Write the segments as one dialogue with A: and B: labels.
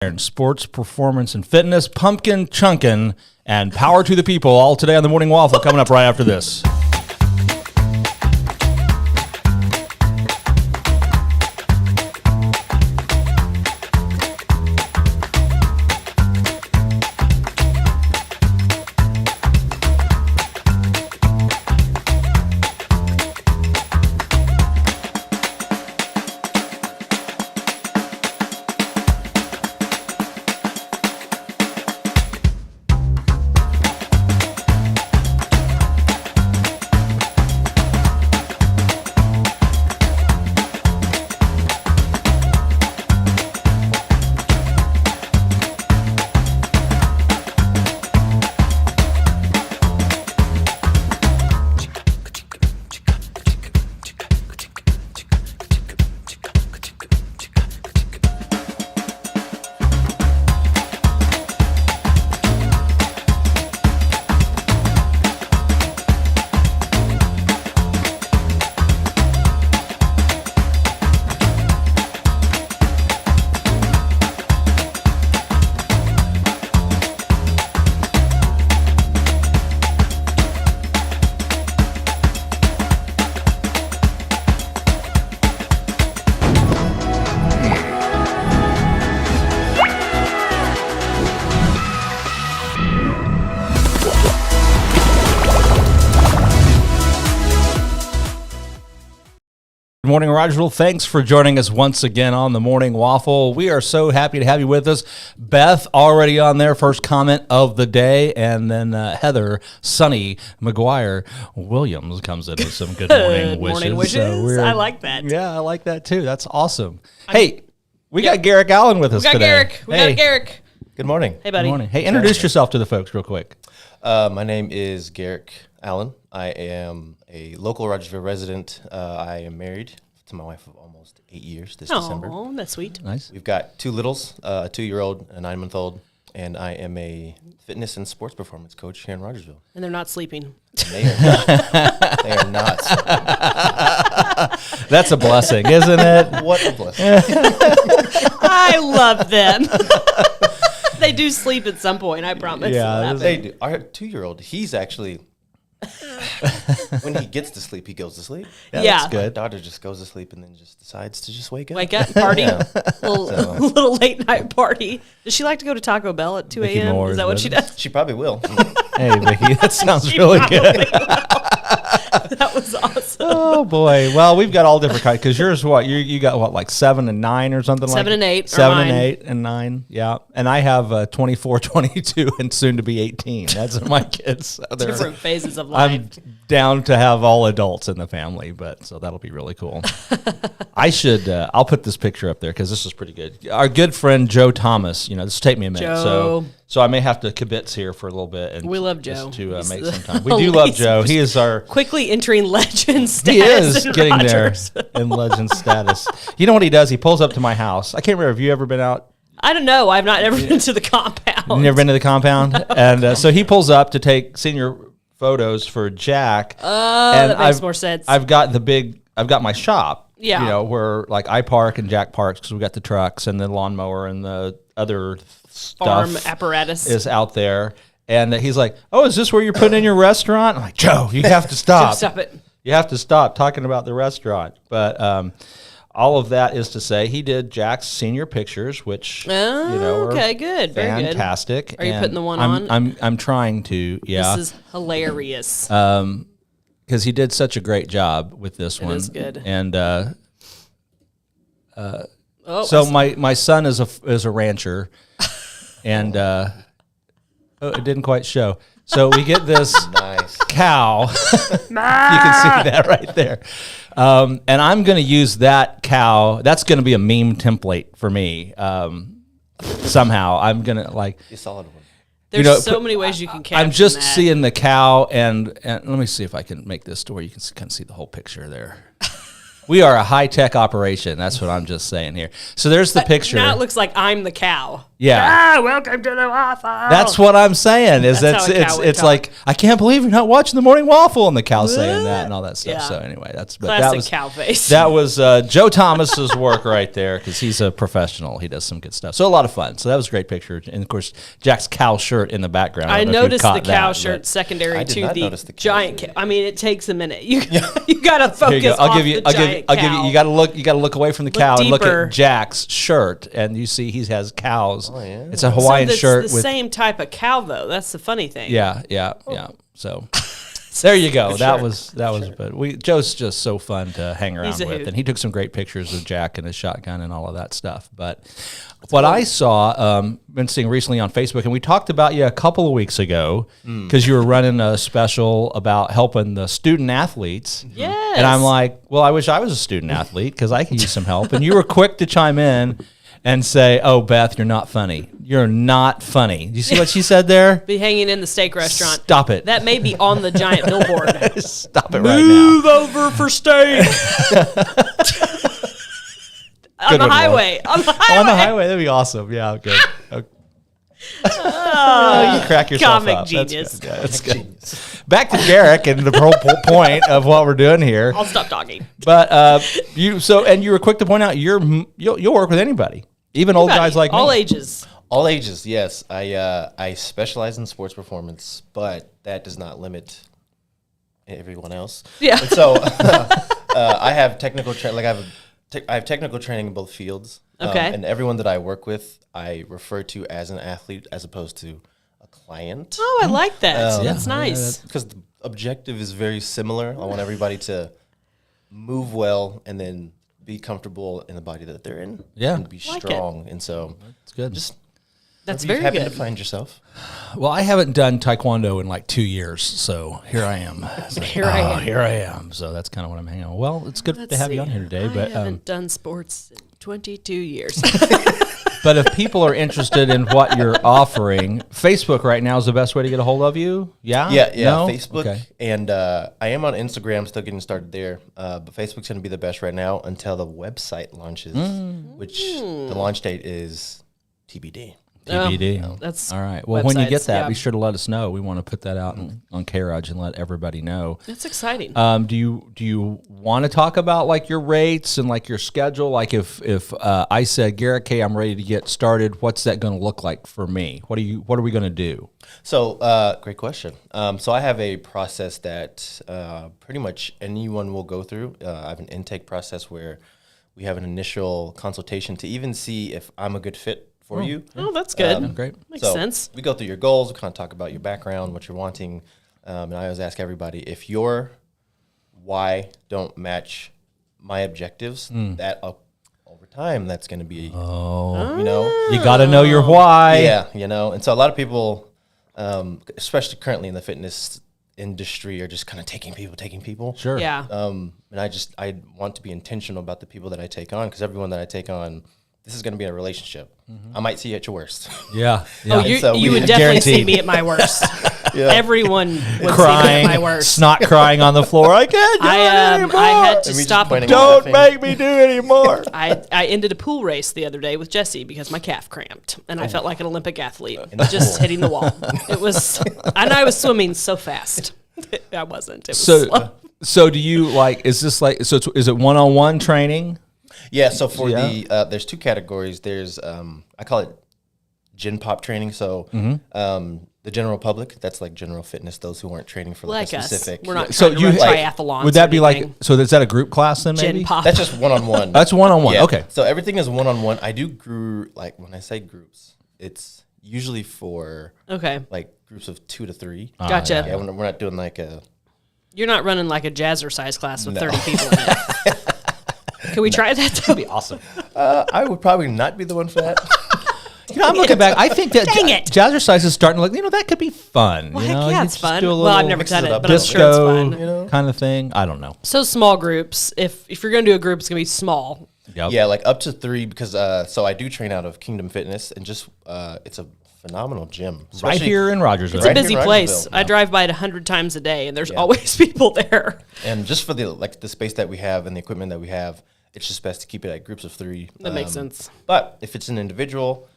A: and sports, performance, and fitness, pumpkin chunkin', and power to the people. All today on the Morning Waffle, coming up right after this. Good morning, Rogersville. Thanks for joining us once again on the Morning Waffle. We are so happy to have you with us. Beth already on there, first comment of the day, and then Heather, Sunny, McGuire, Williams comes in with some good morning wishes.
B: Morning wishes. I like that.
A: Yeah, I like that too. That's awesome. Hey, we got Garrick Allen with us today.
B: We got Garrick.
C: Good morning.
B: Hey, buddy.
A: Good morning. Hey, introduce yourself to the folks real quick.
C: My name is Garrick Allen. I am a local Rogersville resident. I am married to my wife of almost 8 years this December.
B: Oh, that's sweet.
A: Nice.
C: We've got two littles, a 2-year-old, a 9-month-old, and I am a fitness and sports performance coach here in Rogersville.
B: And they're not sleeping.
C: They are not. They are not.
A: That's a blessing, isn't it?
C: What a blessing.
B: I love them. They do sleep at some point, I promise.
A: Yeah,
C: They do. Our 2-year-old, he's actually... when he gets to sleep, he goes to sleep.
B: Yeah.
A: That's
C: My
A: good.
C: daughter just goes to sleep and then just decides to just wake up.
B: Wake up, party,
C: Yeah.
B: little late night party. Does she like to go to Taco Bell at 2
A: Mickey
B: a.m.?
A: Moore's
B: Is that what she does?
C: She probably will.
A: Hey, Vicky, that sounds
B: She
A: really
B: probably
A: good.
B: will. That was awesome.
A: Oh boy! Well, we've got all different kinds. Because yours, what you got? What, like 7 and 9 or something?
B: 7 and 8 are
A: 7 and
B: mine.
A: 8 and 9. Yeah, and I have 24, 22, and soon to be 18. That's my kids. So
B: Different phases of life.
A: I'm down to have all adults in the family, but so that'll be really cool. I should. I'll put this picture up there because this is pretty good. Our good friend Joe Thomas. This will take me a minute.
B: Joe.
A: So I may have to kibitz here for a little bit. And
B: We love
A: just
B: Joe.
A: to
B: He's
A: make
B: the
A: some time. We do love Joe. He is our.
B: Quickly entering legend status.
A: He is
B: in
A: getting
B: Rogers.
A: there in legend status. You know what he does? He pulls up to my house. I can't remember. Have you ever been out?
B: I don't know. I've not ever been to the compound.
A: You've never been to the compound? And so he pulls up to take senior photos for Jack.
B: Oh,
A: and
B: that makes more sense.
A: I've got my shop.
B: Yeah.
A: Where like I park and Jack parks because we got the trucks and the lawnmower and the other
B: Farm
A: stuff
B: apparatus
A: is out there. And he's like, "Oh, is this where you're putting in your restaurant?" I'm like, "Joe, you have to stop.
B: Stop it.
A: You have to stop talking about the restaurant." But all of that is to say, he did Jack's senior pictures, which are
B: okay, good, very good.
A: fantastic.
B: Are you
A: And
B: putting the one on?
A: I'm trying to. Yeah,
B: This is hilarious.
A: because he did such a great job with this one.
B: is good.
A: And
B: Oh,
A: so my son is a rancher, and it didn't quite show. So we get this
C: Nice.
A: cow. You can see that right there. And I'm going to use that cow. That's going to be a meme template for me. Somehow I'm going to like.
C: You solid one.
B: There's so many ways you can capture
A: I'm just
B: that.
A: seeing the cow, and let me see if I can make this to where you can kind of see the whole picture there. We are a high-tech operation. That's what I'm just saying here. So there's the picture.
B: Now it looks like I'm the cow.
A: Yeah.
B: Welcome to the waffle.
A: That's what I'm saying. Is
B: That's how a cow would
A: it's
B: talk.
A: like, I can't believe you're not watching the Morning Waffle, and the cow saying that and all that stuff.
B: Yeah.
A: So anyway, that
B: Classic
A: was
B: cow face.
A: That was Joe Thomas's work right there, because he's a professional. He does some good stuff. So a lot of fun. So that was a great picture, and of course Jack's cow shirt in the background.
B: I
A: don't know if you
B: noticed the
A: caught
B: cow
A: that,
B: shirt
A: but-
B: secondary
C: I did
B: to
C: not
B: the
C: notice the cow
B: giant.
C: shirt.
B: I mean, it takes a minute. You you got to
A: Here
B: focus
A: you go.
B: off the giant cow.
A: You got to look away from the cow and look
B: deeper.
A: at Jack's shirt, and you see he has cows.
C: Oh, yeah.
A: It's a Hawaiian
B: so that's
A: shirt
B: the
A: with
B: same type of cow, though. That's the funny thing.
A: yeah. So there you go. That
C: Sure.
A: was. But Joe's just so fun to hang around
B: He's a
A: with,
B: hoot.
A: and he took some great pictures of Jack and his shotgun and all of that stuff. But what I saw, been seeing recently on Facebook, and we talked about you a couple of weeks ago because you were running a special about helping the student athletes.
B: Yes.
A: And I'm like, well, I wish I was a student athlete because I could use some help. And you were quick to chime in and say, "Oh, Beth, you're not funny. You're not funny." You see what she said there?
B: Be hanging in the steak restaurant.
A: Stop it.
B: That may be on the giant billboard.
A: Stop it right now.
B: Move over for steak. On
A: Good
B: the
A: one,
B: highway. On the highway.
A: On the highway, that'd be awesome. Yeah, good. Okay. Oh, you crack yourself
B: comic
A: up.
B: genius.
A: That's good. Yeah, that's good. Back to Garrick and the whole point of what we're doing here.
B: I'll stop talking.
A: But you were quick to point out you'll work with anybody, even old guys like
B: all
A: me.
B: ages.
C: All ages, yes. I specialize in sports performance, but that does not limit everyone else.
B: Yeah.
C: And so I have technical I have technical training in both fields.
B: Okay.
C: And everyone that I work with, I refer to as an athlete as opposed to a client.
B: Oh, I like that. That's
A: Yeah.
B: nice.
C: Because the objective is very similar. I want everybody to move well and then be comfortable in the body that they're in.
A: Yeah.
C: And be
B: Like it.
C: strong. And so
A: It's good.
C: just
B: That's
C: wherever
B: very
C: you happen
B: good.
C: to find yourself.
A: Well, I haven't done taekwondo in like 2 years, so here I am. It's like,
B: Here I am.
A: Here I am. So that's kind of what I'm hanging on. Well, it's good
B: Let's
A: to have you
B: see.
A: on here today.
B: I
A: But
B: haven't done sports in 22 years.
A: but if people are interested in what you're offering, Facebook right now is the best way to get a hold of you. Yeah.
C: Yeah,
A: No?
C: Facebook.
A: Okay.
C: And I am on Instagram, still getting started there. But Facebook's going to be the best right now until the website launches, which the launch date is TBD.
A: TBD.
B: That's
A: All right. Well, when you get
B: websites,
A: that,
B: yeah.
A: be sure to let us know. We want to put that out on K-ROG and let everybody know.
B: That's exciting.
A: Do you want to talk about like your rates and like your schedule? Like if I said, Garrick, hey, I'm ready to get started, what's that going to look like for me? What are we going to do?
C: So, great question. So I have a process that pretty much anyone will go through. I have an intake process where we have an initial consultation to even see if I'm a good fit for you.
B: Oh, that's good.
A: Great.
B: Makes
C: So
B: sense.
C: we go through your goals. We kind of talk about your background, what you're wanting. And I always ask everybody, if your why don't match my objectives, that over time, that's going to be, you know,
A: You got to know your why.
C: yeah, you know. And so a lot of people, especially currently in the fitness industry, are just kind of taking people.
A: Sure.
B: Yeah.
C: And I want to be intentional about the people that I take on, because everyone that I take on, this is going to be a relationship. I might see you at your worst.
A: Yeah.
B: Oh,
A: Yeah.
C: so
B: you
C: we-
B: would definitely see
A: Guaranteed.
B: me at my worst. Everyone would see me
A: Crying,
B: at my worst.
A: snot crying on the floor. I can't do it anymore.
B: I had to
C: And we just
B: stop.
C: pointing
A: Don't
C: laughing.
A: make me do anymore.
B: I ended a pool race the other day with Jesse because my calf cramped, and I felt like an Olympic athlete,
C: the
B: just
C: pool.
B: hitting the wall. It was, and I was swimming so fast. I wasn't. It was slow.
A: So do you like? Is this like? So is it one-on-one training?
C: Yeah, so for
A: Yeah.
C: there's two categories. There's I call it Gen Pop training. So the general public, that's like general fitness, those who aren't training for like,
B: Like
C: a
B: us,
C: specific.
B: we're not
A: So
B: trying to
A: you
B: run
C: like-
B: triathlons.
A: Would that
B: or
A: be like?
B: anything.
A: So is that a group class then? Maybe
B: Gen Pop?
C: That's just one-on-one.
A: that's one-on-one.
C: Yeah.
A: Okay.
C: So everything is one-on-one. I do like when I say groups, it's usually for
B: Okay,
C: like groups of 2 to 3.
B: gotcha.
C: Yeah, we're not doing like a.
B: You're not running like a jazzercise class with 30 people in it. Can we try that? That'd be awesome.
C: I would probably not be the one for that.
A: You know, I'm looking back. I think that
B: Dang it.
A: jazzercise is starting to look. You know, that could be fun.
B: Well,
A: you
B: heck
A: know,
B: yeah,
A: you
B: it's
A: just
B: fun.
A: do a
B: Well, I've
A: little
B: never
C: mixes
B: done
C: it
B: it,
C: up
B: but I'm sure it's
A: disco
B: fun.
A: kind of thing. I don't know.
B: So small groups. If you're gonna do a group, it's gonna be small.
A: Yep.
C: Yeah, like up to 3, because so I do train out of Kingdom Fitness, and just it's a phenomenal gym.
A: Right
C: Especially-
A: here in Rogersville.
B: It's
C: Right
B: a
C: here
B: busy
C: in
B: place.
C: Rogersville.
B: I drive by it 100 times a day, and there's
C: Yeah.
B: always people there.
C: And just for the space that we have and the equipment that we have, it's just best to keep it at groups of 3.
B: That makes sense.
C: But if it's an individual,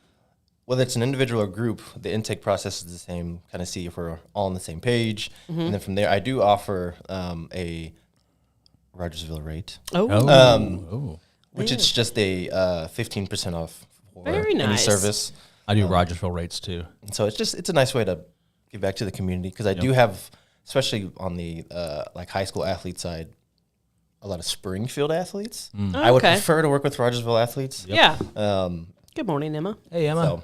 C: whether it's an individual or group, the intake process is the same. Kind of see if we're all on the same page, and then from there, I do offer a Rogersville rate, which it's just a 15% off for
B: Very
C: any
B: nice.
C: service.
A: I do Rogersville rates too.
C: And so it's a nice way to give back to the community because I do have, especially on the like high school athlete side, a lot of Springfield athletes. I would prefer to work with Rogersville athletes.
B: Yeah. Good morning, Emma.
A: Hey, Emma.
C: So,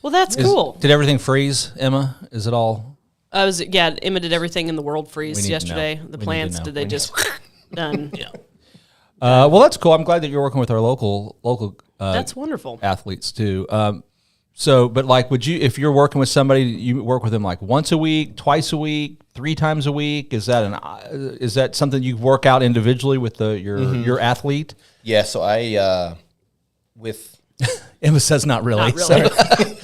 B: Well, that's cool.
A: Did everything freeze, Emma? Is it all?
B: Emma did everything in the world
A: We
B: freeze
A: need to
B: yesterday.
A: know.
B: The
A: We need to
B: plants,
A: know.
B: did they just done?
A: Yeah. Well, that's cool. I'm glad that you're working with our local
B: That's wonderful.
A: athletes too. So, but like, would you, if you're working with somebody, you work with them like once a week, twice a week, 3 times a week? Is that something you work out individually with your athlete?
C: yeah, so I, with
A: Emma says not really.
B: Not really.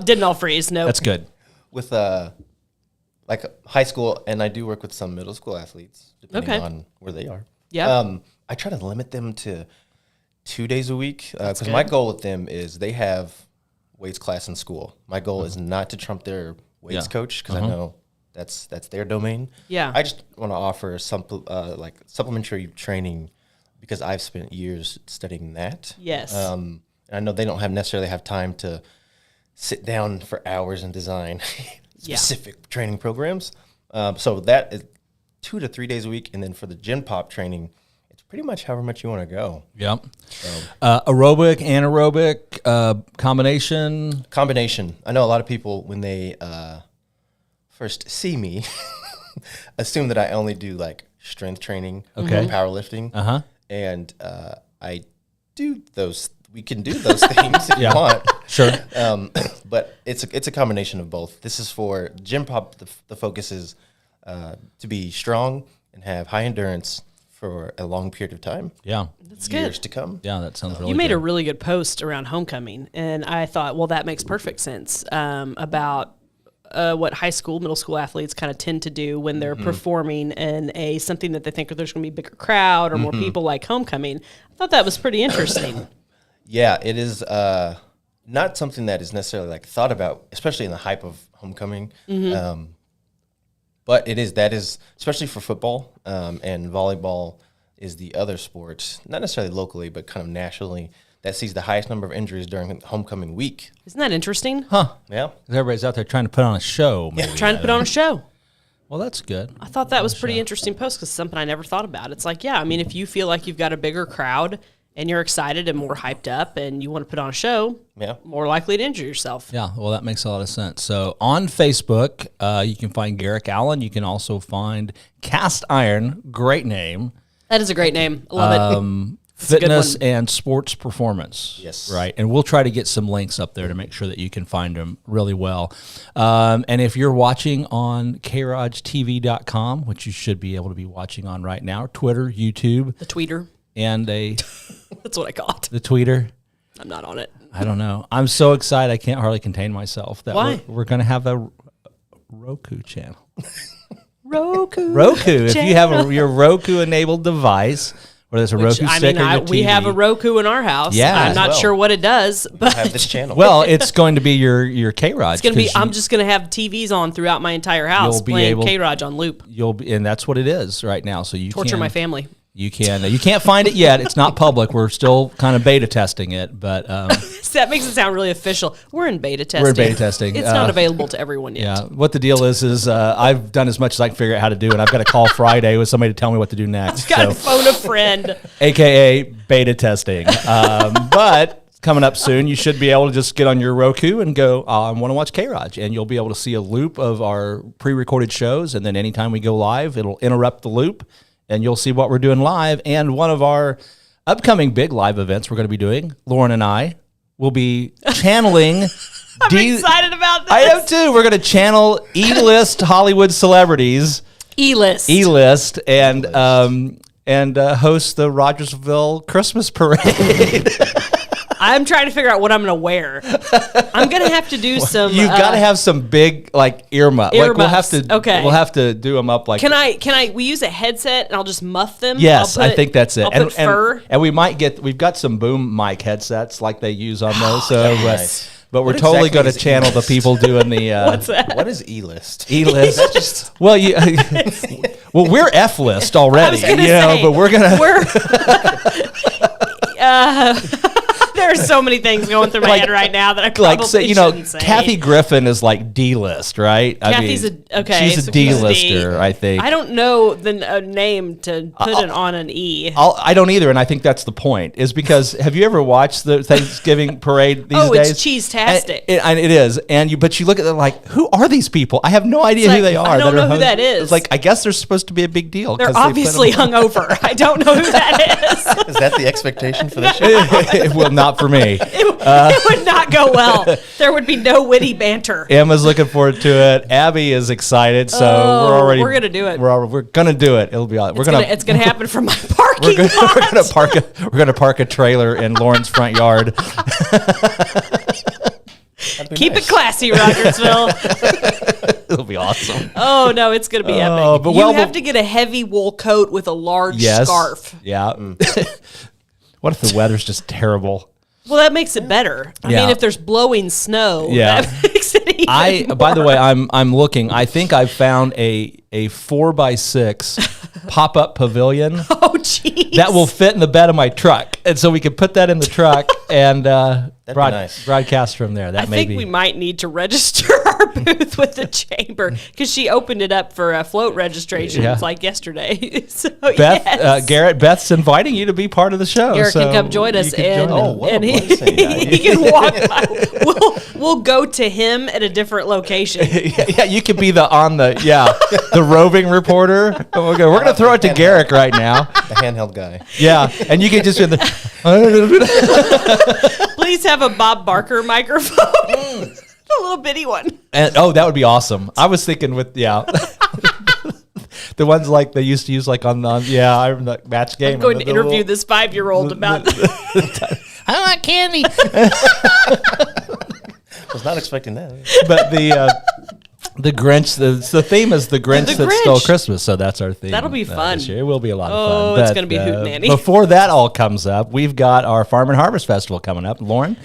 B: Didn't all freeze. No.
A: That's good.
C: with like high school, and I do work with some middle school athletes, depending on where they are.
B: Yeah.
C: I try to limit them to 2 days a week because my goal with them is they have weights class in school. My goal is not to trump their weights coach because I know that's their domain.
B: Yeah.
C: I just want to offer some like supplementary training because I've spent years studying that.
B: Yes.
C: And I know they don't necessarily have time to sit down for hours and design specific training programs. So that is 2 to 3 days a week, and then for the Gen Pop training, it's pretty much however much you want to go.
A: Yep. Aerobic, anaerobic, combination.
C: I know a lot of people when they first see me assume that I only do like strength training or powerlifting. And I do those. We can do those things if you want.
A: Sure.
C: But it's a combination of both. This is for Gym Pop. The focus is to be strong and have high endurance for a long period of time.
A: Yeah.
B: That's
C: years
B: good.
C: to come.
A: Yeah, that sounds really
B: You made
A: good.
B: a really good post around homecoming, and I thought, well, that makes perfect sense about what high school, middle school athletes kind of tend to do when they're performing in something that they think there's going to be a bigger crowd or more people like homecoming. I thought that was pretty interesting.
C: Yeah, it is not something that is necessarily like thought about, especially in the hype of homecoming. But that is especially for football and volleyball is the other sport, not necessarily locally, but kind of nationally, that sees the highest number of injuries during homecoming week.
B: Isn't that interesting?
A: Huh.
C: Yeah.
A: Everybody's out there trying to put on a show. Maybe.
B: Trying to put on a show.
A: Well, that's good.
B: I thought that was pretty interesting post because something I never thought about. It's like, yeah, I mean, if you feel like you've got a bigger crowd and you're excited and more hyped up and you want to put on a show, more likely to injure yourself.
A: Yeah, well, that makes a lot of sense. So on Facebook, you can find Garrick Allen. You can also find Cast Iron, great name.
B: That is a great name. I love it.
A: Fitness and sports performance.
C: Yes.
A: Right. And we'll try to get some links up there to make sure that you can find them really well. And if you're watching on KROGTV.com, which you should be able to be watching on right now, Twitter, YouTube.
B: The tweeter.
A: And
B: That's what I call it.
A: the tweeter.
B: I'm not on it.
A: I don't know. I'm so excited I can't hardly contain myself. That
B: Why?
A: We're going to have a Roku channel.
B: Roku.
A: If you have your Roku-enabled device, whether it's a Roku stick or your TV.
B: We have a Roku in our house.
A: Yeah.
B: I'm not sure what it does, but
C: I have this channel.
A: Well, it's going to be your K-ROG.
B: it's going to be. I'm just going to have TVs on throughout my entire house,
A: You'll be
B: playing
A: able-
B: K-ROG on loop.
A: And that's what it is right now. So you
B: Torture my family.
A: You can't find it yet. It's not public. We're still kind of beta testing it, but
B: That makes it sound really official. We're in beta testing.
A: We're in beta testing.
B: It's not available to everyone yet.
A: yeah. What the deal is I've done as much as I can figure out how to do, and I've got to call Friday with somebody to tell me what to do next.
B: Got to phone a friend.
A: AKA beta testing. But coming up soon, you should be able to just get on your Roku and go, I want to watch K-ROG, and you'll be able to see a loop of our pre-recorded shows, and then anytime we go live, it'll interrupt the loop, and you'll see what we're doing live. And one of our upcoming big live events we're going to be doing, Lauren and I, will be channeling...
B: I'm excited about this.
A: I am too. We're going to channel E-list Hollywood celebrities.
B: E-list.
A: And host the Rogersville Christmas Parade.
B: I'm trying to figure out what I'm going to wear. I'm going to have to do some.
A: You've got to have some big earmuffs.
B: Ear
A: We'll have to.
B: muffs. Okay.
A: We'll have to do them up like.
B: Can I? We use a headset and I'll just muff them.
A: Yes, I think that's it.
B: I'll put fur.
A: And we've got some boom mic headsets like they use on those. So
C: nice.
A: But we're
C: What
A: totally
C: exactly
A: going to
C: is
A: channel the people doing the
B: What's that?
C: What is E-list?
A: E-list. Well, we're F-list already,
B: was gonna say,
A: but we're gonna.
B: There's so many things going through my head right now that I probably shouldn't say.
A: Kathy Griffin is like D-list, right?
B: Kathy's
A: she's a D-lister, I think.
B: I don't know the name to put it on an E.
A: I don't either, and I think that's the point. Is because have you ever watched the Thanksgiving parade these days?
B: It's cheese-tastic.
A: And it is, but you look at them like, who are these people? I have no idea who they are.
B: I don't know who that is.
A: It's like, I guess they're supposed to be a big deal.
B: They're obviously hungover. I don't know who that is.
C: Is that the expectation for this show?
A: Well, not for me.
B: It would not go well. There would be no witty banter.
A: Emma's looking forward to it. Abby is excited, so
B: we're gonna do it.
A: We're gonna do it. It'll be all.
B: It's gonna happen from my parking lot.
A: We're gonna park a trailer in Lauren's front yard.
B: Keep it classy, Rogersville.
A: It'll be awesome.
B: Oh no, it's gonna be epic.
A: But
B: you have to get a heavy wool coat with a large scarf.
A: Yeah. What if the weather's just terrible?
B: Well, that makes it better. I mean, if there's blowing snow, that makes it even more.
A: By the way, I'm looking. I think I've found a 4x6 pop-up pavilion.
B: Oh, jeez.
A: That will fit in the bed of my truck, and so we can put that in the truck and broadcast from there.
B: I think we might need to register our booth with the chamber because she opened it up for float registrations like yesterday. So
A: Beth, Garrett, Beth's inviting you to be part of the show.
B: Garrett can come join us, and he can walk by. We'll go to him at a different location.
A: Yeah, you could be the roving reporter. We're going to throw it to Garrick right now.
C: The handheld guy.
A: Yeah, and you can just be
B: Please have a Bob Barker microphone. A little bitty one.
A: And that would be awesome. I was thinking with the ones like they used to use like on I remember the match game.
B: I'm going to interview this 5-year-old about
A: I want candy.
C: Was not expecting that.
A: But the Grinch, the theme is the Grinch that stole Christmas, so that's our theme.
B: That'll be fun.
A: This year. It will be a lot of fun.
B: Oh, it's going to be hootenanny.
A: Before that all comes up, we've got our Farm and Harvest Festival coming up. Lauren,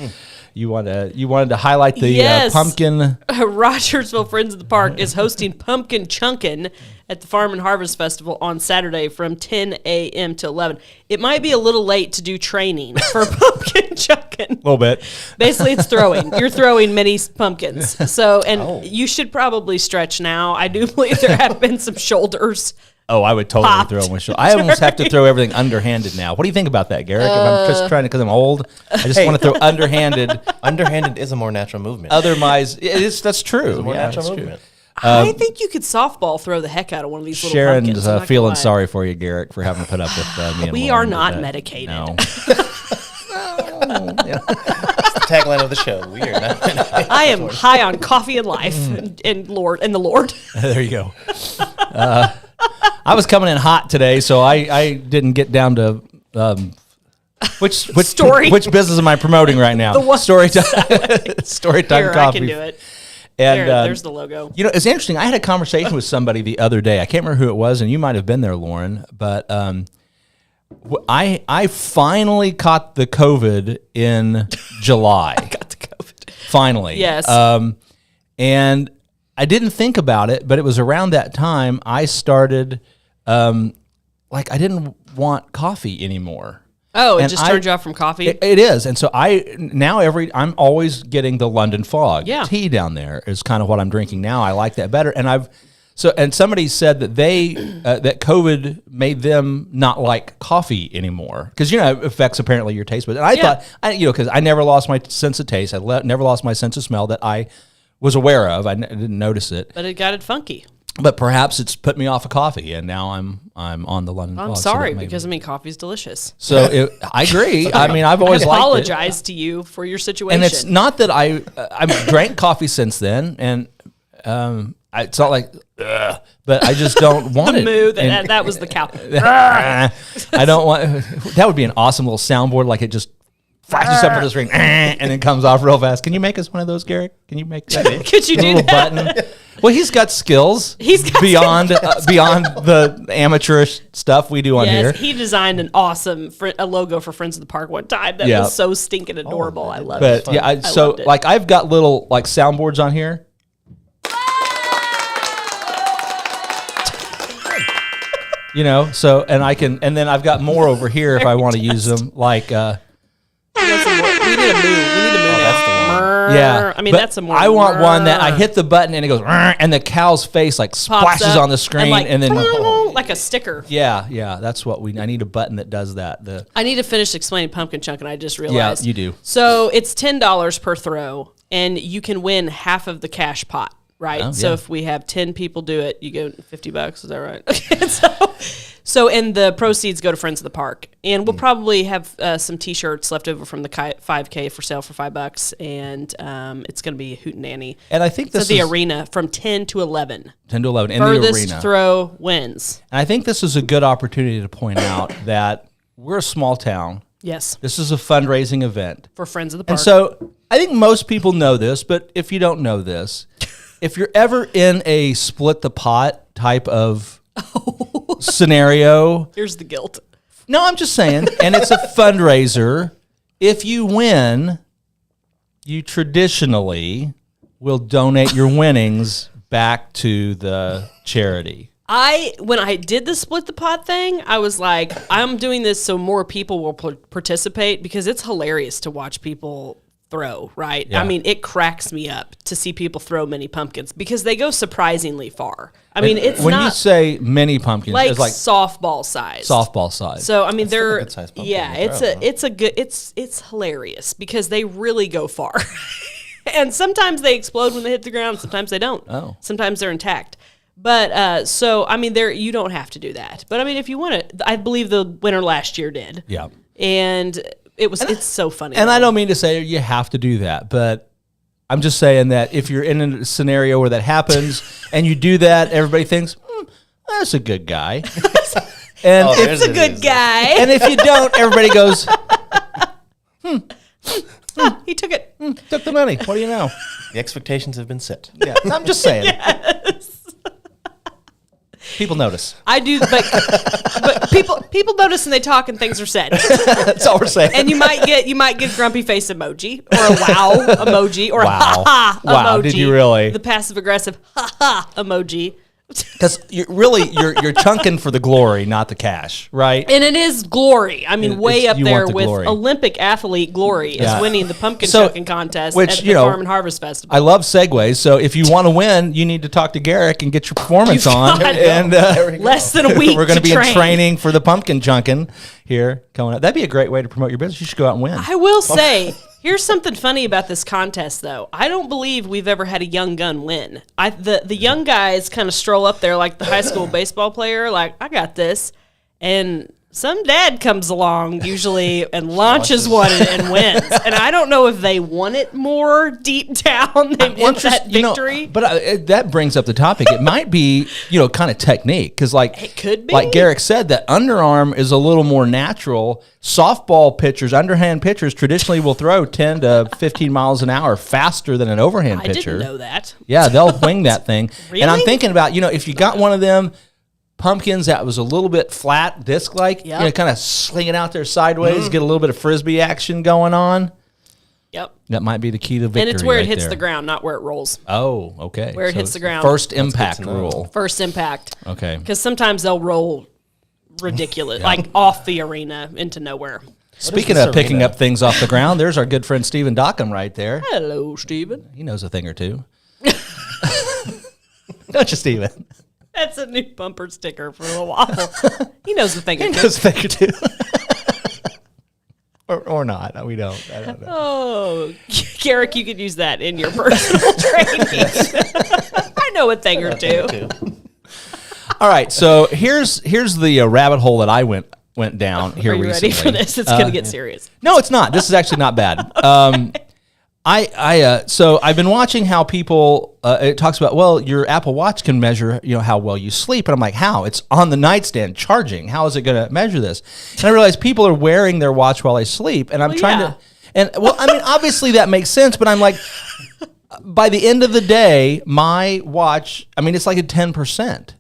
A: you wanted to highlight the pumpkin.
B: Rogersville Friends of the Park is hosting Pumpkin Chunkin' at the Farm and Harvest Festival on Saturday from 10 a.m. to 11. It might be a little late to do training for pumpkin chunkin'.
A: A little bit.
B: Basically, it's throwing. You're throwing mini pumpkins. So, you should probably stretch now. I do believe there have been some shoulders.
A: Oh, I would totally throw my shoulder. I almost have to throw everything underhanded now. What do you think about that, Garrick? If I'm just trying to, because I'm old, I just want to throw underhanded.
C: Underhanded is a more natural movement.
A: Otherwise, that's true.
C: It's a more natural movement.
B: I think you could softball throw the heck out of one of these little
A: Sharon's
B: pumpkins.
A: feeling sorry for you, Garrick, for having to put up with me and
B: We
A: Lauren
B: are not
A: with that.
B: medicated.
A: No.
C: That's the tagline of the show. We are not.
B: I am high on coffee and life and the Lord.
A: There you go. I was coming in hot today, so I didn't get down to which
B: Story.
A: Which business am I promoting right now?
B: The one
A: Storytime. Storytime
B: Here,
A: coffee.
B: I can do it.
A: And
B: there's the logo.
A: You know, it's interesting. I had a conversation with somebody the other day. I can't remember who it was, and you might have been there, Lauren. But I finally caught the COVID in July.
B: I got the COVID.
A: Finally,
B: Yes.
A: And I didn't think about it, but it was around that time I started, I didn't want coffee anymore.
B: Oh, it
A: And
B: just turned you off from coffee?
A: It is. And so I'm always getting the London Fog.
B: Yeah.
A: Tea down there is kind of what I'm drinking now. I like that better. And somebody said that that COVID made them not like coffee anymore. Because, it affects apparently your taste buds. And I thought, because I never lost my sense of taste. I never lost my sense of smell that I was aware of. I didn't notice it.
B: But it got it funky.
A: But perhaps it's put me off of coffee, and now I'm on the London Fog.
B: I'm sorry, because coffee's delicious.
A: So I agree. I mean, I've always liked it.
B: I apologize to you for your situation.
A: And it's not that I've drank coffee since then, and it's not like, but I just don't want it.
B: Moo, that was the cow.
A: I don't want. That would be an awesome little soundboard, like it just flashes up to the screen, and then comes off real fast. Can you make us one of those, Garrick? Can you make that?
B: Could you
A: a
B: do
A: little
B: that?
A: button? Well, he's got skills.
B: He's got
A: beyond the amateurish stuff we do on here.
B: He designed an awesome a logo for Friends of the Park one time that was so stinking adorable. I love it.
A: But yeah, I've got little like soundboards on here. You know, so and then I've got more over here if I want to use them. Like,
B: we need a moo.
C: That's the one.
A: yeah,
B: I mean,
A: but
B: that's a more.
A: I want one that I hit the button and it goes, and the cow's face like splashes on the screen, and then
B: like a sticker.
A: Yeah, that's what I need a button that does that.
B: I need to finish explaining pumpkin chunk, and I just realized.
A: Yeah, you do.
B: So it's $10 per throw, and you can win half of the cash pot. Right.
A: Oh,
B: so if we have 10 people do it, you get $50. Is that right? Okay. So and the proceeds go to Friends of the Park, and we'll probably have some T-shirts left over from the 5K for sale for $5, and it's going to be a hootenanny.
A: And I think this
B: is the arena from 10 to 11.
A: 10 to 11 in
B: Furthest
A: the arena.
B: throw wins.
A: And I think this is a good opportunity to point out that we're a small town.
B: Yes.
A: This is a fundraising event
B: For Friends of the Park.
A: And so I think most people know this, but if you don't know this, if you're ever in a split the pot type of scenario.
B: Here's the guilt.
A: No, I'm just saying. And it's a fundraiser. If you win, you traditionally will donate your winnings back to the charity.
B: When I did the split the pot thing, I was like, I'm doing this so more people will participate because it's hilarious to watch people throw, right?
A: Yeah.
B: I mean, it cracks me up to see people throw mini pumpkins because they go surprisingly far. I mean, it's
A: when
B: not
A: you say mini pumpkins,
B: like
A: it's like
B: softball size.
A: softball size.
B: So I mean, they're
C: a good-sized pumpkin
B: yeah,
C: to throw,
B: it's hilarious because they really go far, and sometimes they explode when they hit the ground. Sometimes they don't.
A: Oh.
B: Sometimes they're intact. But so I mean, you don't have to do that. But I mean, if you want it, I believe the winner last year did.
A: Yeah.
B: And it's so funny.
A: And I don't mean to say you have to do that, but I'm just saying that if you're in a scenario where that happens and you do that, everybody thinks, that's a good guy. And
B: it's a good guy.
A: And if you don't, everybody goes,
B: he took it.
A: took the money. What do you know?
C: The expectations have been set.
A: Yeah, I'm just saying. People notice.
B: I do, but people notice and they talk and things are said.
A: That's all we're saying.
B: And you might get grumpy face emoji or a wow emoji or a ha ha emoji.
A: Wow, did you really?
B: The passive aggressive ha ha emoji.
A: Because you're chunking for the glory, not the cash, right?
B: And it is glory. I mean, way up
A: you
B: there
A: want the
B: with
A: glory.
B: Olympic athlete glory
A: Yeah.
B: is winning the pumpkin
A: So,
B: chunking contest
A: which,
B: at the
A: you know,
B: Farm and Harvest Festival.
A: I love segues. So if you want to win, you need to talk to Garrick and get your performance
B: You've
A: on.
B: got
A: And
B: less than a week.
A: we're going to be
B: train.
A: in training for the pumpkin chunking here coming up. That'd be a great way to promote your business. You should go out and win.
B: I will say, here's something funny about this contest, though. I don't believe we've ever had a young gun win. The young guys kind of stroll up there like the high school baseball player, like, I got this. And some dad comes along usually and launches one and wins. And I don't know if they want it more deep down. They want that victory.
A: But that brings up the topic. It might be, kind of technique. Because
B: It could be.
A: like Garrick said, that underarm is a little more natural. Softball pitchers, underhand pitchers, traditionally will throw 10 to 15 miles an hour faster than an overhand
B: I
A: pitcher.
B: didn't know that.
A: Yeah, they'll wing that thing.
B: Really?
A: And I'm thinking about, if you got one of them pumpkins that was a little bit flat, disc-like,
B: Yep.
A: kind of sling it out there sideways, get a little bit of frisbee action going on.
B: Yep.
A: That might be the key to victory.
B: And it's where
A: right
B: it hits
A: there.
B: the ground, not where it rolls.
A: Oh, okay.
B: Where it hits
A: it's
B: the ground.
A: First impact
C: to know.
A: rule.
B: First impact.
A: Okay.
B: Because sometimes they'll roll ridiculous, like off the arena into nowhere.
A: Speaking
C: this
A: of picking
C: arena?
A: up things off the ground, there's our good friend Stephen Dockham right there.
B: Hello, Stephen.
A: He knows a thing or two. Don't you, Stephen?
B: That's a new bumper sticker for the waffle. He knows the thing.
A: He knows a thing or two. or not. We don't. I don't know.
B: Oh, Garrick, you could use that in your personal training. I know a thing or two.
A: All right, so here's the rabbit hole that I went down here
B: Are you
A: recently.
B: ready for this? It's going to get serious.
A: No, it's not. This is actually not bad. So I've been watching how people. It talks about, well, your Apple Watch can measure, how well you sleep, and I'm like, how? It's on the nightstand charging. How is it going to measure this? And I realize people are wearing their watch while they sleep, and I'm trying
B: yeah.
A: to. And well, I mean, obviously that makes sense, but I'm like, by the end of the day, my watch, I mean, it's like a 10%.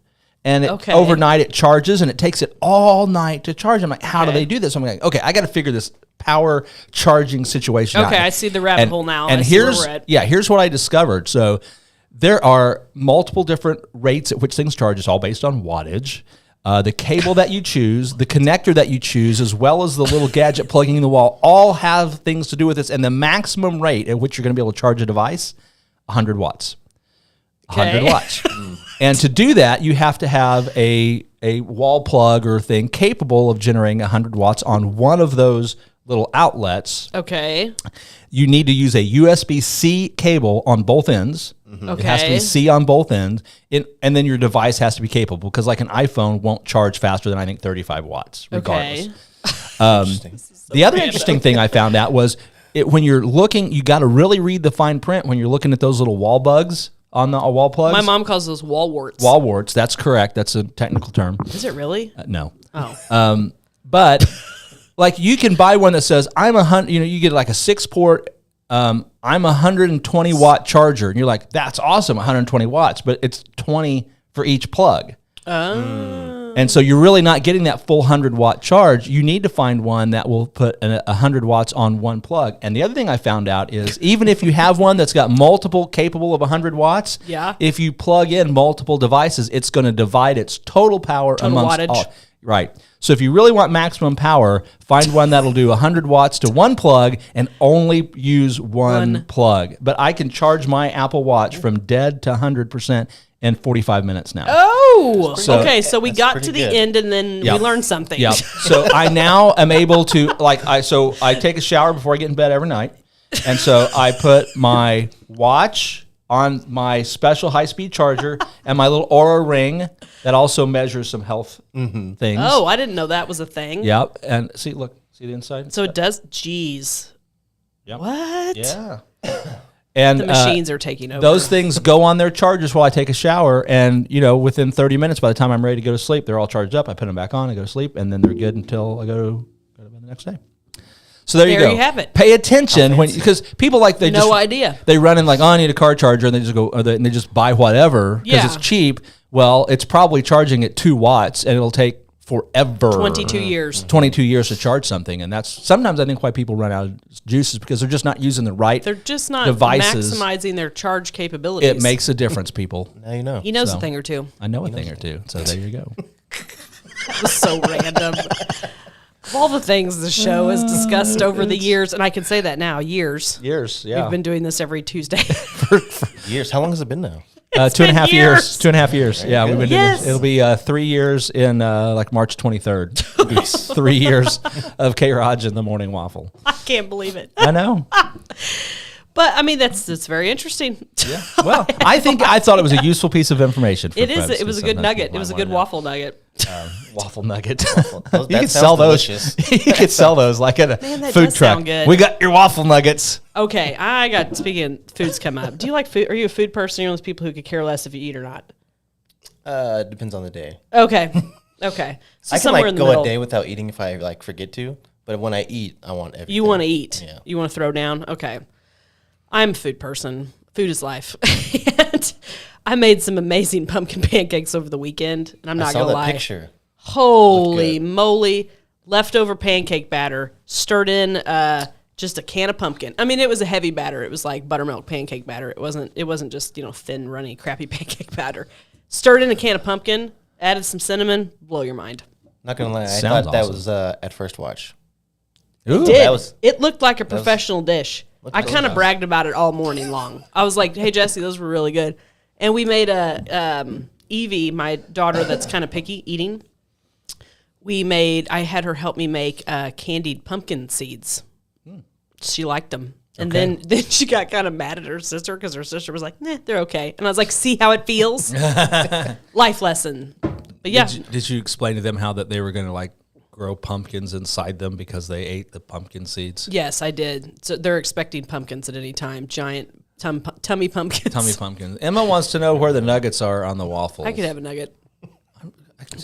A: And overnight it charges, and it takes it all night to charge. I'm like, how do they do this? I'm like, okay, I got to figure this power charging situation out.
B: Okay, I see the rabbit hole now.
A: And here's what I discovered. So there are multiple different rates at which things charge. It's all based on wattage. The cable that you choose, the connector that you choose, as well as the little gadget plugging in the wall, all have things to do with this. And the maximum rate at which you're going to be able to charge a device, 100 watts. 100 watts. And to do that, you have to have a wall plug or thing capable of generating 100 watts on one of those little outlets.
B: Okay.
A: You need to use a USB-C cable on both ends.
B: Okay.
A: It has to be C on both ends. And then your device has to be capable, because like an iPhone won't charge faster than, I think, 35 watts, regardless.
B: Okay.
A: The other interesting thing I found out was when you're looking, you got to really read the fine print when you're looking at those little wall bugs on the wall plugs.
B: My mom calls those wall warts.
A: Wall warts, that's correct. That's a technical term.
B: Is it really?
A: No.
B: Oh.
A: But like you can buy one that says, I'm 100, you get like a 6-port, I'm 120 watt charger. And you're like, that's awesome, 120 watts, but it's 20 for each plug. And so you're really not getting that full 100 watt charge. You need to find one that will put 100 watts on one plug. And the other thing I found out is even if you have one that's got multiple capable of 100 watts, if you plug in multiple devices, it's going to divide its total power amongst
B: wattage.
A: all. Right. So if you really want maximum power, find one that'll do 100 watts to one plug and only use one plug. But I can charge my Apple Watch from dead to 100% in 45 minutes now.
B: Oh, okay. So we got to the end, and then we learned something.
A: Yeah. So I now am able to I take a shower before I get in bed every night, and so I put my watch on my special high-speed charger and my little Aura ring that also measures some health things.
B: Oh, I didn't know that was a thing.
A: Yep. And see the inside.
B: So it does. Jeez.
A: Yep.
B: What?
A: Yeah. And
B: the machines are taking over.
A: Those things go on their chargers while I take a shower, and within 30 minutes, by the time I'm ready to go to sleep, they're all charged up. I put them back on, I go to sleep, and then they're good until I go to bed the next day. So there you go.
B: You have it.
A: Pay attention because people
B: idea.
A: They run in like, I need a car charger, and they just go and they just buy whatever because it's cheap. Well, it's probably charging at 2 watts, and it'll take forever.
B: 22 years.
A: 22 years to charge something, and that's sometimes I think why people run out of juices, because they're just not using the right.
B: They're just not
A: devices.
B: maximizing their charge capabilities.
A: It makes a difference, people.
C: Now you know.
B: He knows a thing or two.
A: I know a thing or two. So there you go.
B: That was so random. Of all the things the show has discussed over the years, and I can say that now, years.
A: Years, yeah.
B: We've been doing this every Tuesday.
C: Years. How long has it been now?
A: 2.5 years. 2.5 years. Yeah, we've been doing
B: Yes.
A: this. It'll be 3 years in like March 23rd. It'll be 3 years of K-ROG in the Morning Waffle.
B: I can't believe it.
A: I know.
B: But I mean, that's very interesting.
A: Yeah. Well, I thought it was a useful piece of information. For
B: It is.
A: privacy,
B: It was a
A: so
B: good
A: that's
B: nugget.
A: why
B: It was a
A: I
B: good
A: wanted
B: waffle nugget.
A: Waffle nugget.
C: That
A: You could
C: sounds
A: sell those.
C: delicious.
A: You could sell those like at a
B: that
A: food
B: does
A: truck.
B: sound good.
A: We got your waffle nuggets.
B: Okay, speaking of foods come up. Do you like food? Are you a food person? You're one of those people who could care less if you eat or not?
C: Depends on the day.
B: Okay. Okay. So
C: I can
B: somewhere in the
C: go
B: middle.
C: a day without eating if I forget to. But when I eat, I want everything.
B: You want to eat.
C: Yeah.
B: You want to throw down. Okay. I'm a food person. Food is life. And I made some amazing pumpkin pancakes over the weekend, and I'm not
C: saw
B: gonna lie.
C: Picture.
B: Holy moly! Leftover pancake batter, stirred in just a can of pumpkin. I mean, it was a heavy batter. It was like buttermilk pancake batter. It wasn't just thin, runny, crappy pancake batter. Stirred in a can of pumpkin, added some cinnamon. Blow your mind.
C: Not gonna lie, I
A: Sounds
C: thought that
A: awesome.
C: was at first watch.
A: Ooh.
B: It looked like a professional dish. I kind of bragged about it all morning long. I was like, "Hey Jesse, those were really good." And we made Evie, my daughter, that's kind of picky eating. I had her help me make candied pumpkin seeds. She liked them. And then she got kind of mad at her sister because her sister was like, "Nah, they're okay." And I was like, "See how it feels?" Life lesson. But yeah.
A: Did you explain to them how that they were going to like grow pumpkins inside them because they ate the pumpkin seeds?
B: Yes, I did. So they're expecting pumpkins at any time. Giant tummy pumpkins.
A: Tummy pumpkins. Emma wants to know where the nuggets are on the waffles.
B: I could have a nugget. I'm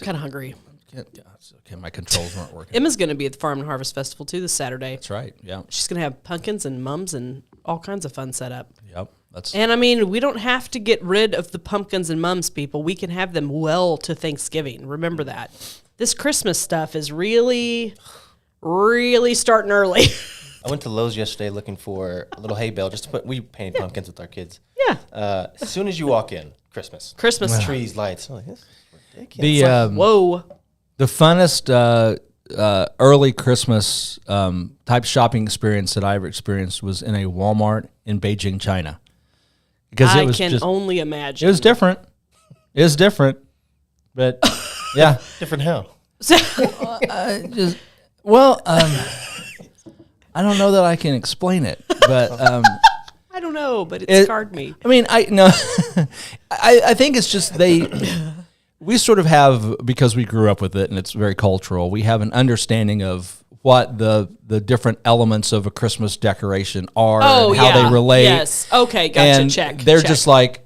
B: kind of hungry.
A: Okay, my controls weren't working.
B: Emma's going to be at the Farm and Harvest Festival too this Saturday.
A: That's right. Yeah.
B: She's going to have pumpkins and mums and all kinds of fun set up.
A: Yep.
B: And I mean, we don't have to get rid of the pumpkins and mums, people. We can have them well to Thanksgiving. Remember that. This Christmas stuff is really, really starting early.
C: I went to Lowe's yesterday looking for a little hay bale just to put. We painted pumpkins with our kids.
B: Yeah.
C: As soon as you walk in, Christmas trees, lights. I'm like, this is ridiculous.
B: Whoa.
A: The funnest early Christmas type shopping experience that I ever experienced was in a Walmart in Beijing, China. Because
B: I can only imagine.
A: It was different. It was different, but yeah,
C: Different how?
A: I don't know that I can explain it, but
B: I don't know, but it scarred me.
A: I mean, I think it's just we sort of have, because we grew up with it and it's very cultural, we have an understanding of what the different elements of a Christmas decoration are and how they relate.
B: Yes. Okay, gotcha.
A: And
B: check.
A: they're
B: check.
A: just like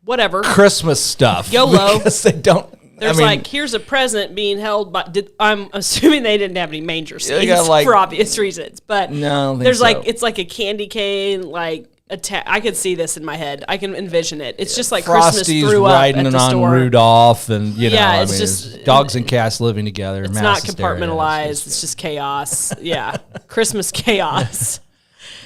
B: whatever.
A: Christmas stuff.
B: YOLO.
A: Because they don't.
B: There's like, here's a present being held by. I'm assuming they didn't have any manger scenes for obvious reasons, but
A: no, I don't think
B: there's
A: so.
B: it's like a candy cane, like I could see this in my head. I can envision it. It's just like
A: Frosty's
B: Christmas threw up
A: riding
B: at the
A: on
B: store.
A: Rudolph, and
B: it's
A: just dogs and cats living together.
B: It's
A: mass
B: not
A: hysteria.
B: compartmentalized. It's just chaos. Yeah, Christmas chaos.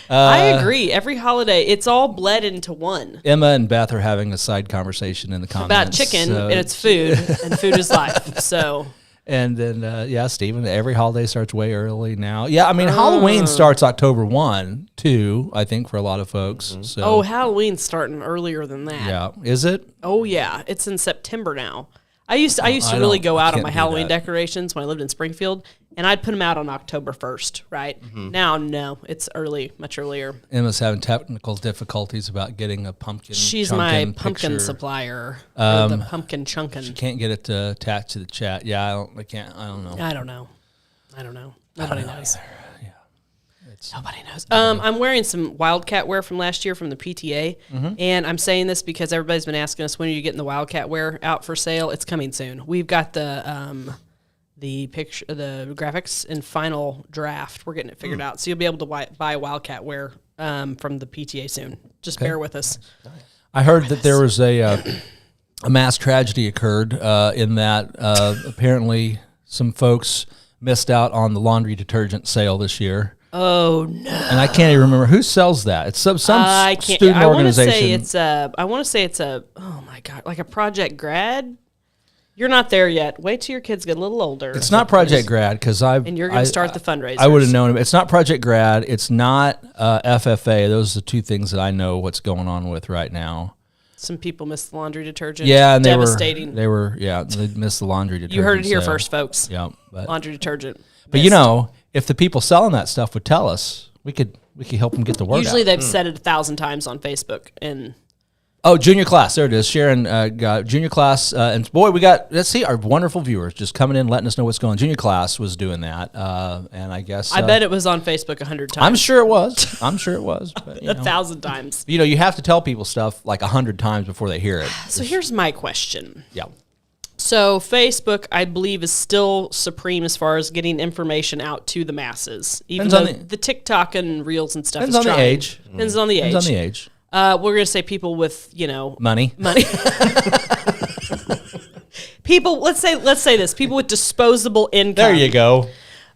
B: I agree. Every holiday, it's all bled into one.
A: Emma and Beth are having a side conversation in the comments
B: About chicken, and it's food, and food is life. So.
A: And then, Stephen, every holiday starts way early now. Yeah, I mean, Halloween starts October 1, too, I think, for a lot of folks. Mm-hmm. So.
B: Halloween's starting earlier than that.
A: Yeah. Is it?
B: Oh, yeah. It's in September now. I used to really go out on my Halloween decorations when I lived in Springfield, and I'd put them out on October 1st, right? Mm-hmm. Now, no, it's early, much earlier.
A: Emma's having technical difficulties about getting a pumpkin.
B: She's my pumpkin
A: picture.
B: supplier, the pumpkin chunkin'.
A: She can't get it to attach to the chat. Yeah, I don't know.
B: I don't know. Nobody knows.
A: Either. Yeah.
B: Nobody knows. I'm wearing some Wildcat wear from last year from the PTA, and I'm saying this because everybody's been asking us, when are you getting the Wildcat wear out for sale? It's coming soon. We've got the picture, the graphics in final draft. We're getting it figured out, so you'll be able to buy Wildcat wear from the PTA soon. Just bear with us.
A: I heard that there was a mass tragedy occurred in that apparently some folks missed out on the laundry detergent sale this year.
B: Oh no!
A: And I can't even remember who sells that. It's some student organization.
B: I want to say it's a. Oh my god! Like a Project Grad. You're not there yet. Wait till your kids get a little older.
A: It's not Project Grad because
B: and you're going to start the fundraiser.
A: I would have known it. It's not Project Grad. It's not FFA. Those are the two things that I know what's going on with right now.
B: Some people missed the laundry detergent.
A: Yeah, and
B: devastating.
A: They missed the laundry detergent.
B: You heard it here first, folks.
A: Yeah,
B: laundry detergent.
A: But missed. If the people selling that stuff would tell us, we could help them get the word out.
B: Usually they've said it 1,000 times on Facebook and.
A: Oh, junior class. There it is. Sharon got junior class. And boy, let's see, our wonderful viewers just coming in, letting us know what's going on. Junior class was doing that. And I guess.
B: I bet it was on Facebook 100 times.
A: I'm sure it was. But,
B: 1,000 times.
A: You have to tell people stuff like 100 times before they hear it.
B: So here's my question.
A: Yeah.
B: So Facebook, I believe, is still supreme as far as getting information out to the masses. Even though the TikTok and Reels and stuff is trying. Depends on the age.
A: Depends on the age.
B: We're going to say people with,
A: money.
B: People, let's say this, people with disposable income.
A: There you go.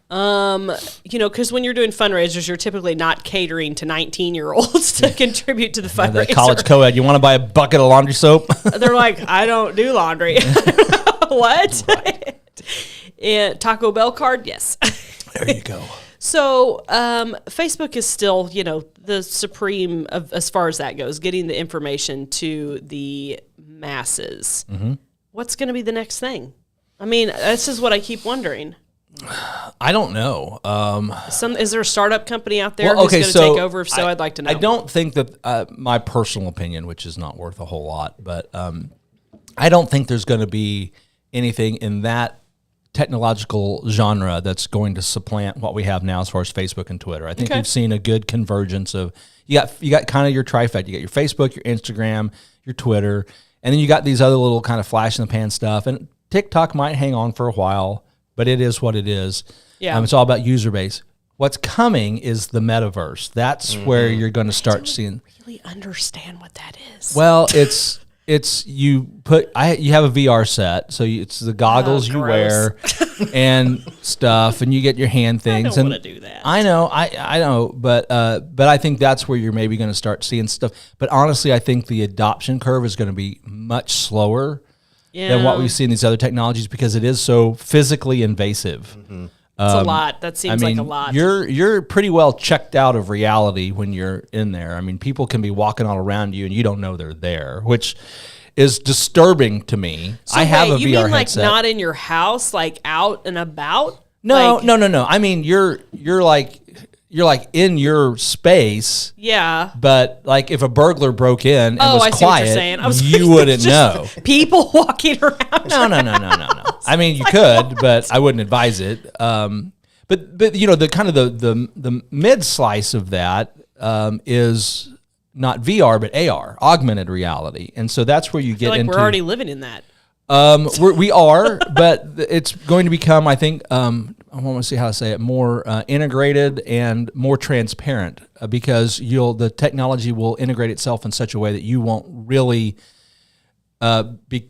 B: Because when you're doing fundraisers, you're typically not catering to 19-year-olds to contribut to the fundraiser.
A: The college co-ed, you want to buy a bucket of laundry soap?
B: They're like, I don't do laundry. What? Right. And Taco Bell card? Yes.
A: There you go.
B: So Facebook is still, the supreme as far as that goes, getting the information to the masses. Mm-hmm. What's going to be the next thing? I mean, this is what I keep wondering.
A: I don't know.
B: Is there a startup company out there who's going to take over? If so, I'd like to know.
A: I don't think that my personal opinion, which is not worth a whole lot, but I don't think there's going to be anything in that technological genre that's going to supplant what we have now as far as Facebook and Twitter. I think we've seen a good convergence of you got kind of your trifecta. You got your Facebook, your Instagram, your Twitter, and then you got these other little kind of flash in the pan stuff. And TikTok might hang on for a while, but it is what it is.
B: Yeah.
A: It's all about user base. What's coming is the metaverse. That's where you're going to start seeing.
B: Really understand what that is.
A: Well, it's you have a VR set, so it's the goggles you wear and stuff, and you get your hand things.
B: I don't want to do that.
A: I know, but I think that's where you're maybe going to start seeing stuff. But honestly, I think the adoption curve is going to be much slower than what we see in these other technologies because it is so physically invasive.
B: It's a lot. That seems like a lot.
A: You're pretty well checked out of reality when you're in there. I mean, people can be walking all around you and you don't know they're there, which is disturbing to me.
B: So
A: I have a VR
B: you mean like
A: headset.
B: not in your house, like out and about?
A: No.
B: Like,
A: I mean, you're like in your space.
B: Yeah.
A: But like if a burglar broke in and was
B: I see what you're
A: quiet,
B: saying. I was
A: you wouldn't know.
B: People walking around.
A: No. I mean, you could, but I wouldn't advise it. But you know, the kind of the mid slice of that is not VR but AR, augmented reality, and so that's where you get into.
B: We're already living in that.
A: We are, but it's going to become, I think, I want to see how to say it, more integrated and more transparent because the technology will integrate itself in such a way that you won't really be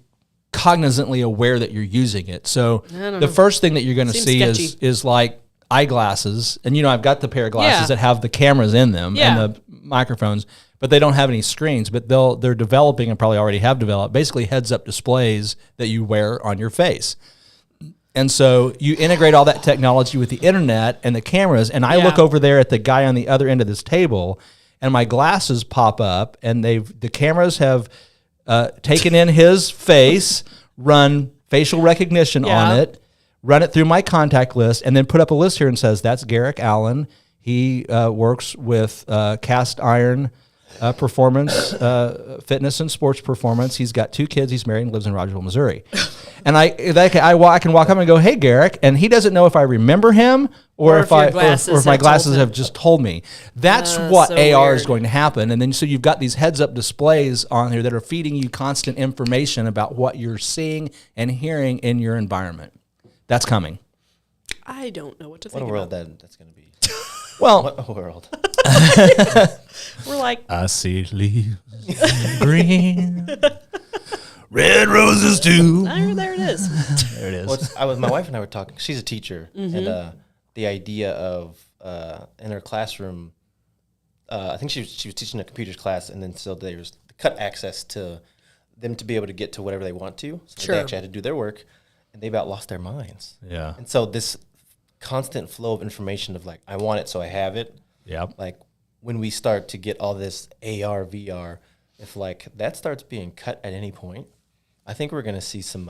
A: cognizantly aware that you're using it. So the first thing that you're going to see is like eyeglasses, and I've got the pair of glasses that have the cameras in them and the microphones, but they don't have any screens. But they're developing and probably already have developed basically heads-up displays that you wear on your face. And so you integrate all that technology with the internet and the cameras, and I look over there at the guy on the other end of this table, and my glasses pop up, and the cameras have taken in his face, run facial recognition on it, run it through my contact list, and then put up a list here and says, that's Garrick Allen. He works with cast iron performance, fitness and sports performance. He's got 2 kids. He's married and lives in Rogersville, Missouri. And I can walk up and go, hey, Garrick. And he doesn't know if I remember him or if my glasses have just told me. That's what AR is going to happen. And then so you've got these heads-up displays on here that are feeding you constant information about what you're seeing and hearing in your environment. That's coming.
B: I don't know what to think
C: What a world
B: about.
C: that's going to be.
A: Well,
C: What a world.
B: We're like,
A: I see leaves green, red roses too.
B: there it is.
A: There it is.
C: Well, my wife and I were talking. She's a teacher, and the idea of in her classroom, I think she was teaching a computers class, and then so there's cut access to them to be able to get to whatever they want to. So they actually had to do their work, and they about lost their minds.
A: Yeah.
C: And so this constant flow of information of like, I want it, so I have it.
A: Yeah.
C: Like when we start to get all this AR, VR, if like that starts being cut at any point, I think we're going to see some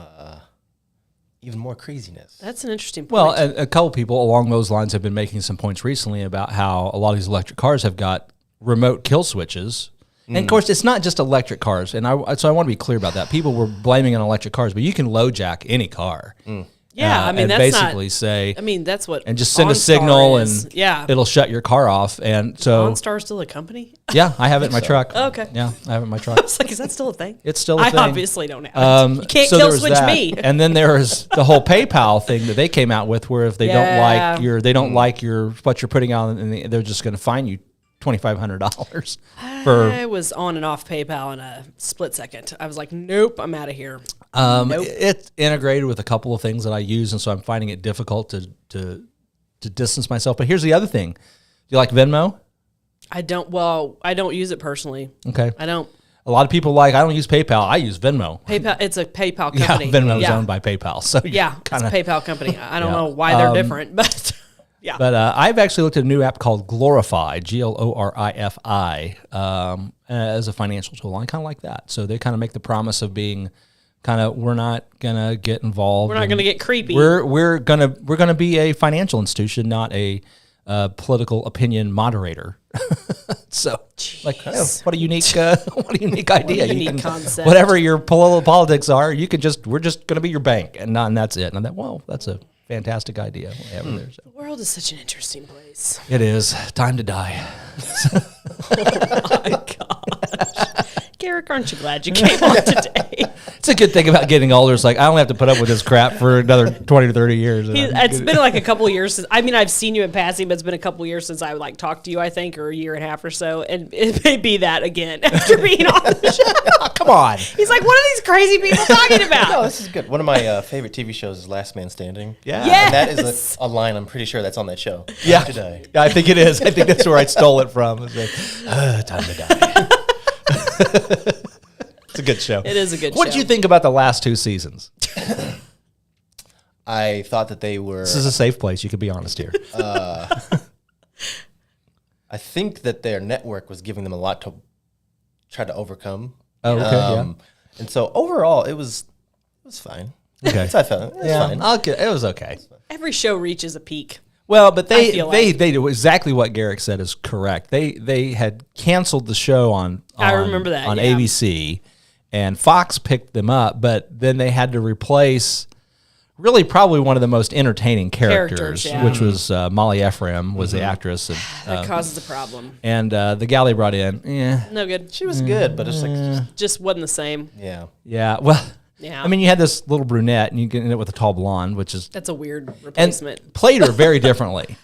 C: even more craziness.
B: That's an interesting point.
A: Well, a couple people along those lines have been making some points recently about how a lot of these electric cars have got remote kill switches. And of course, it's not just electric cars. And so I want to be clear about that. People were blaming on electric cars, but you can low jack any car.
B: yeah, I mean,
A: and
B: that's
A: basically
B: not,
A: say,
B: I mean, that's what
A: and just send a
B: OnStar
A: signal
B: is.
A: and it'll shut your car off. And so,
B: OnStar still a company?
A: yeah, I have it in my truck.
B: Oh, okay.
A: Yeah, I have it in my truck.
B: It's like, is that still a thing?
A: It's still a
B: I
A: thing.
B: obviously don't have it. You can't
A: so
B: kill
A: there was
B: switch
A: that.
B: me.
A: And then there was the whole PayPal thing that they came out with, where if they don't like what you're putting out, and they're just going to fine you $2,500 for.
B: I was on and off PayPal in a split second. I was like, nope, I'm out of here.
A: It's integrated with a couple of things that I use, and so I'm finding it difficult to distance myself. But here's the other thing: do you like Venmo?
B: I don't use it personally.
A: Okay,
B: I don't.
A: A lot of people I don't use PayPal. I use Venmo.
B: PayPal, it's a PayPal
A: Yeah,
B: company.
A: Venmo is owned by PayPal, so
B: Yeah,
A: kinda,
B: it's a PayPal company. I don't know why they're different, but yeah.
A: But I've actually looked at a new app called Glorify, Glorifi, as a financial tool. I kind of like that. So they kind of make the promise of being we're not gonna get involved.
B: We're not gonna get creepy.
A: We're gonna be a financial institution, not a political opinion moderator. So, what a unique idea.
B: Unique concept.
A: Whatever your politics are, we're just gonna be your bank, and that's it. And I thought, that's a fantastic idea. There, so.
B: The world is such an interesting place.
A: It is time to die.
B: Oh my gosh. Garrick, aren't you glad you came on today?
A: It's a good thing about getting older. It's like, I only have to put up with this crap for another 20 to 30 years.
B: It's been like a couple of years since, I mean, I've seen you in passing, but it's been a couple of years since I like talked to you, I think, or a year and a half or so. And it may be that again after being on the show.
A: Come on.
B: He's like, what are these crazy people talking about?
C: No, this is good. One of my favorite TV shows is Last Man Standing.
A: Yeah.
C: And that is a line, I'm pretty sure that's on that show.
A: Yeah.
C: Time to die.
A: Yeah, I think it is. I think that's where I stole it from. It's like, time to die. It's a good show.
B: It is a good show.
A: What did you think about the last 2 seasons?
C: I thought that they were...
A: This is a safe place. You can be honest here.
C: I think that their network was giving them a lot to try to overcome.
A: Oh, okay, yeah.
C: And so overall, it was fine.
A: Okay.
C: That's how I felt. It was fine.
A: Okay. It was okay.
B: Every show reaches a peak.
A: Well, but they
B: feel
A: do exactly what Garrick said is correct. They had canceled the show on
B: I remember that,
A: on
B: yeah.
A: ABC, and Fox picked them up, but then they had to replace really probably one of the most entertaining characters,
B: yeah.
A: which was Molly Ephraim was the actress, and
B: That causes a problem.
A: and the gal they brought in,
B: No good.
C: She was good, but it's like,
B: Just wasn't the same.
A: yeah. Well,
B: Yeah.
A: I mean, you had this little brunette, and you get in it with a tall blonde, which is
B: That's a weird
A: and
B: replacement.
A: played her very differently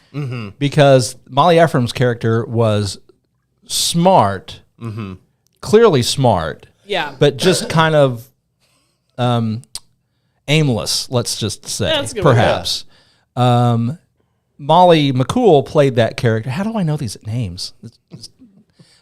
A: because Molly Ephraim's character was smart, clearly smart,
B: Yeah.
A: but just kind of aimless. Let's just say,
B: Yeah, that's a good way to
A: perhaps. Molly McCool played that character. How do I know these names?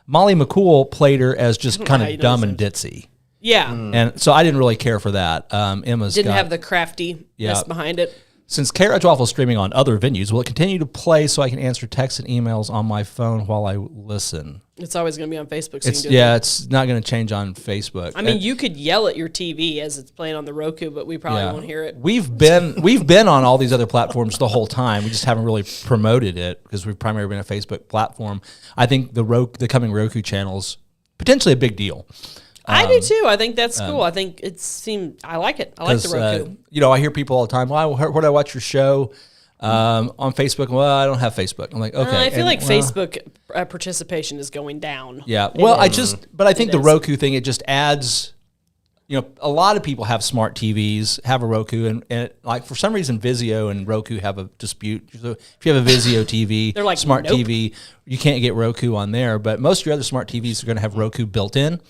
A: Molly McCool played her as just kind
B: how you
A: of
B: know
A: dumb
B: these
A: and ditzy.
B: Yeah.
A: And so I didn't really care for that. Emma's
B: Didn't
A: got,
B: have the craftiness
A: Yeah.
B: behind it.
A: Since K-ROG Waffle is streaming on other venues, will it continue to play so I can answer texts and emails on my phone while I listen?
B: It's always going to be on Facebook. So
A: It's
B: you can do it.
A: it's not going to change on Facebook.
B: I mean, you could yell at your TV as it's playing on the Roku, but we probably won't hear it.
A: We've been on all these other platforms the whole time. We just haven't really promoted it because we've primarily been a Facebook platform. I think the coming Roku channel's potentially a big deal.
B: I do too. I think that's cool. I think I like it. I like the
A: 'Cause,
B: Roku.
A: I hear people all the time, well, where do I watch your show? On Facebook. Well, I don't have Facebook. I'm like, okay.
B: I feel like
A: well,
B: Facebook participation is going down.
A: Yeah. Well, I think the
B: is.
A: Roku thing, it just adds, a lot of people have smart TVs, have a Roku, and like for some reason, Vizio and Roku have a dispute. So if you have a Vizio TV,
B: They're like,
A: smart
B: nope.
A: TV, you can't get Roku on there, but most of your other smart TVs are going to have Roku built in,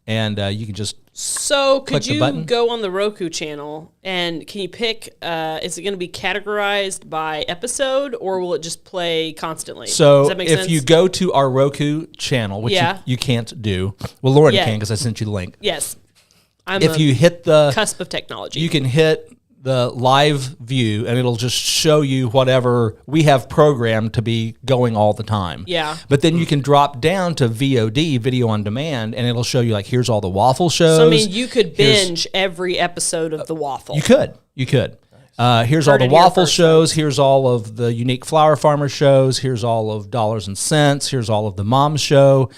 A: and you can just
B: So
A: Click
B: could
A: the
B: you
A: button.
B: go on the Roku channel and can you pick, is it going to be categorized by episode or will it just play constantly?
A: So
B: Does that make
A: if
B: sense?
A: you go to our Roku channel, which
B: Yeah.
A: you can't do, well, Lauren
B: Yeah.
A: can because I sent you the link.
B: Yes. I'm
A: If you hit the
B: cusp of technology.
A: you can hit the live view and it'll just show you whatever we have programmed to be going all the time.
B: Yeah.
A: But then you can drop down to VOD, video on demand, and it'll show you like, here's all the waffle shows.
B: So, I mean, you could
A: Here's-
B: binge every episode of The Waffle.
A: You could. Here's all
B: Heard
A: the
B: it here
A: waffle
B: first,
A: shows. Here's all of the unique flower farmer shows. Here's all of Dollars and Cents. Here's all of the Mom Show.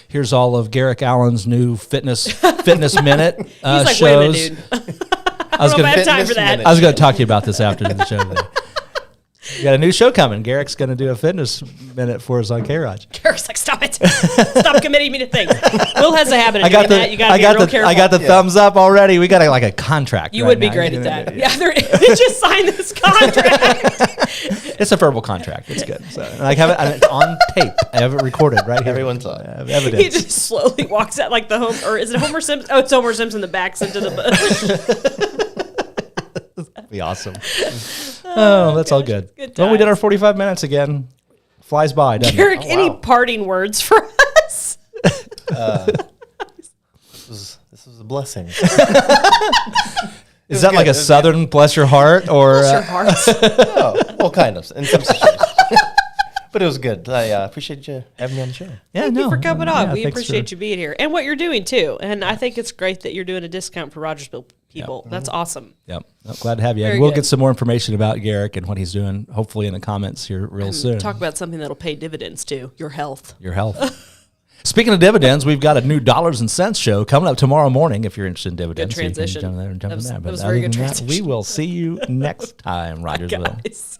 A: Here's all of Garrick Allen's new fitness minute
B: He's like,
A: shows.
B: wait a minute, dude.
A: I was
B: I don't
A: gonna
B: have time for
C: Fitness
B: that.
C: minute.
A: I was going to talk to you about this after the show today. You got a new show coming. Garrick's going to do a fitness minute for us on K-ROG.
B: Garrick's like, stop it. Stop committing me to things. Will has a habit of doing that. You got to be real careful.
A: I got the thumbs up already. We got a contract.
B: You
A: right
B: would be
A: now.
B: great at that. Yeah, they just signed this contract.
A: It's a verbal contract. It's good. So I have it. It's on tape. I have it recorded right here.
C: Everyone saw it.
A: I have
B: He
A: evidence.
B: just slowly walks out like or is it Homer Simpson? Oh, it's Homer Simpson that backs into the bush.
A: Be awesome. Oh, that's all good.
B: Good
A: Well, we did
B: times.
A: our 45 minutes again. Flies by, doesn't
B: Garrick,
A: it?
B: any
C: wow.
B: parting words for us?
C: This was a blessing.
A: Is that like
C: good.
A: a Southern bless your heart or?
B: Bless your hearts.
C: Oh, well, kind of in some situations. But it was good. I appreciate you having me on the show.
A: Yeah,
B: Thank you for coming on. We
A: thanks
B: appreciate
A: for-
B: you being here and what you're doing too. And I think it's great that you're doing a discount for Rogersville people. That's awesome.
A: Yep. Well, glad to have you.
B: Very
A: And we'll
B: good.
A: get some more information about Garrick and what he's doing, hopefully in the comments here real soon.
B: Talk about something that'll pay dividends too. Your health.
A: Your health. Speaking of dividends, we've got a new Dollars and Cents show coming up tomorrow morning if you're interested in dividends.
B: Good transition.
A: So you can jump there and jump
B: That was-
A: in there.
B: that
A: But
B: was
A: other
B: very good
A: than that, we
B: transition.
A: will see you next time, Rogersville.
B: Guys.